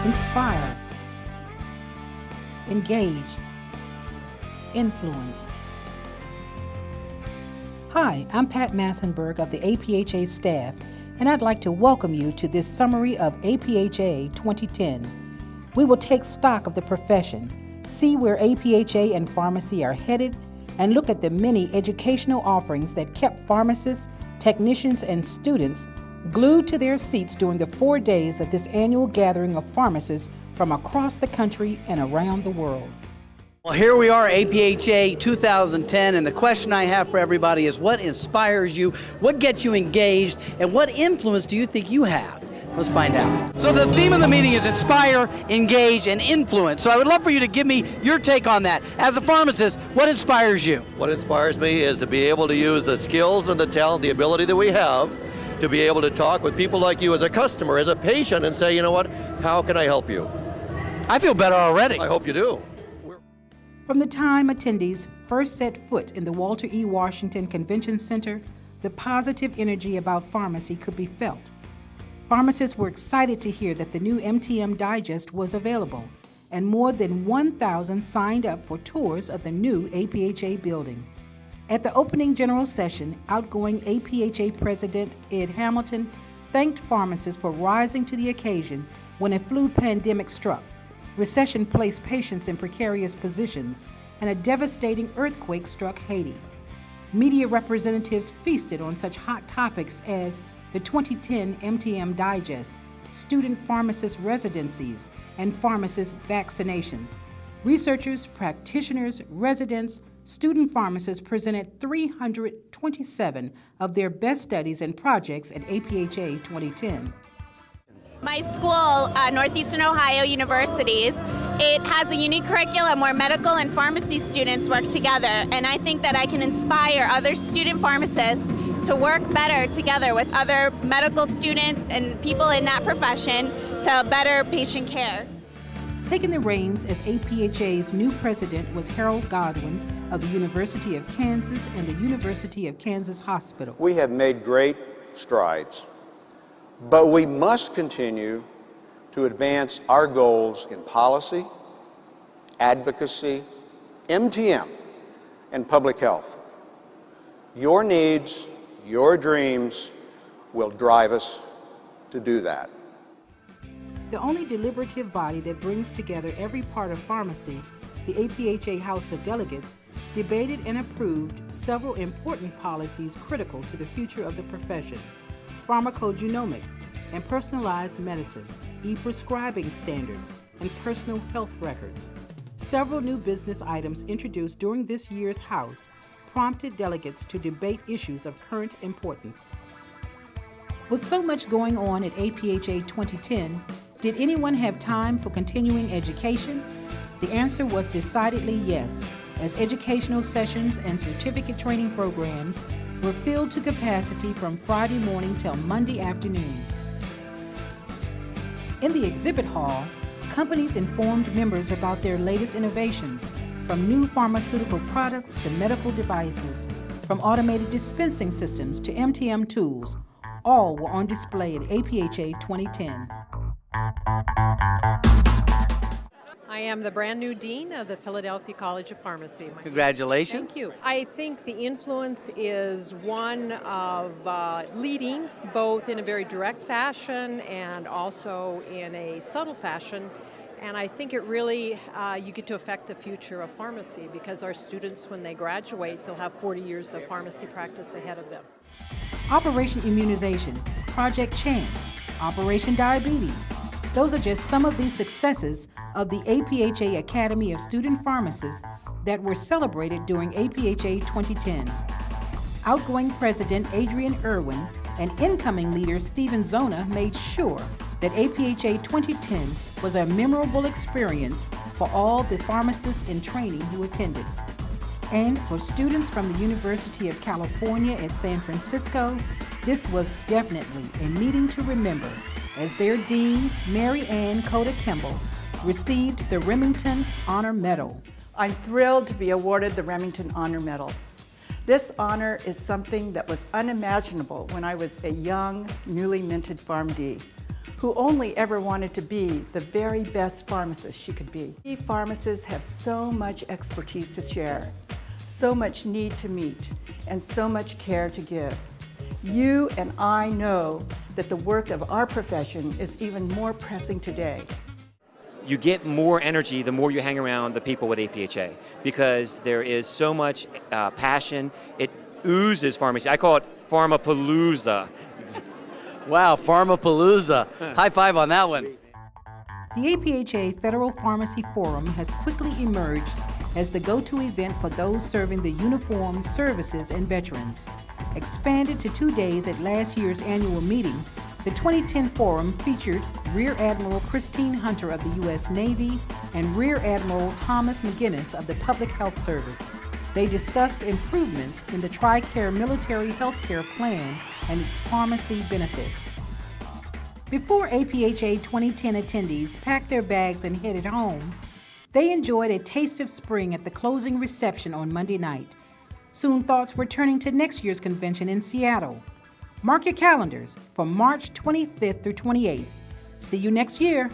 inspire, engage, influence. Hi, I'm Pat Massenberg of the APhA staff, and I'd like to welcome you to this summary of APhA 2010. We will take stock of the profession, see where APhA and pharmacy are headed, and look at the many educational offerings that kept pharmacists, technicians, and students glued to their seats during the 4 days of this annual gathering of pharmacists from across the country and around the world. Well, here we are, APhA 2010, and the question I have for everybody is what inspires you, what gets you engaged, and what influence do you think you have? Let's find out. So the theme of the meeting is inspire, engage, and influence. So I would love for you to give me your take on that. As a pharmacist, what inspires you? What inspires me is to be able to use the skills and the talent, the ability that we have, to be able to talk with people like you as a customer, as a patient, and say, you know what, how can I help you? I feel better already. I hope you do. From the time attendees first set foot in the Walter E. Washington Convention Center, the positive energy about pharmacy could be felt. Pharmacists were excited to hear that the new MTM Digest was available, and more than 1,000 signed up for tours of the new APhA building. At the opening general session, outgoing APhA President Ed Hamilton thanked pharmacists for rising to the occasion when a flu pandemic struck. Recession placed patients in precarious positions, and a devastating earthquake struck Haiti. Media representatives feasted on such hot topics as the 2010 MTM Digest, student pharmacist residencies, and pharmacist vaccinations. Researchers, practitioners, residents, student pharmacists presented 327 of their best studies and projects at APhA 2010. My school, Northeastern Ohio Universities, it has a unique curriculum where medical and pharmacy students work together, and I think that I can inspire other student pharmacists to work better together with other medical students and people in that profession to better patient care. Taking the reins as APhA's new president was Harold Godwin of the University of Kansas and the University of Kansas Hospital. We have made great strides, but we must continue to advance our goals in policy, advocacy, MTM, and public health. Your needs, your dreams will drive us to do that. The only deliberative body that brings together every part of pharmacy, the APhA House of Delegates, debated and approved several important policies critical to the future of the profession: pharmacogenomics and personalized medicine, e-prescribing standards, and personal health records. Several new business items introduced during this year's House prompted delegates to debate issues of current importance. With so much going on at APhA 2010, did anyone have time for continuing education? The answer was decidedly yes, as educational sessions and certificate training programs were filled to capacity from Friday morning till Monday afternoon. In the exhibit hall, companies informed members about their latest innovations, from new pharmaceutical products to medical devices, from automated dispensing systems to MTM tools. All were on display at APhA 2010. I am the brand new dean of the Philadelphia College of Pharmacy. Congratulations. Thank you. I think the influence is one of leading both in a very direct fashion and also in a subtle fashion. And I think it really, you get to affect the future of pharmacy because our students, when they graduate, they'll have 40 years of pharmacy practice ahead of them. Operation Immunization, Project Chance, Operation Diabetes. Those are just some of the successes of the APhA Academy of Student Pharmacists that were celebrated during APhA 2010. Outgoing President Adrian Irwin and incoming leader Stephen Zona made sure that APhA 2010 was a memorable experience for all the pharmacists in training who attended. And for students from the University of California at San Francisco, this was definitely a meeting to remember, as their dean, Mary Ann Coda Kimball, received the Remington Honor Medal. I'm thrilled to be awarded the Remington Honor Medal. This honor is something that was unimaginable when I was a young, newly minted PharmD, who only ever wanted to be the very best pharmacist she could be. We pharmacists have so much expertise to share, so much need to meet, and so much care to give. You and I know that the work of our profession is even more pressing today. You get more energy the more you hang around the people with APhA, because there is so much passion. It oozes pharmacy. I call it Pharmapalooza. Wow, Pharmapalooza. High five on that one. The APhA Federal Pharmacy Forum has quickly emerged as the go-to event for those serving the uniformed services and veterans. Expanded to 2 days at last year's annual meeting, the 2010 forum featured Rear Admiral Christine Hunter of the U.S. Navy and Rear Admiral Thomas McGinnis of the Public Health Service. They discussed improvements in the TRICARE military health care plan and its pharmacy benefit. Before APhA 2010 attendees packed their bags and headed home, they enjoyed a taste of spring at the closing reception on Monday night. Soon thoughts were turning to next year's convention in Seattle. Mark your calendars for March 25th through 28th. See you next year.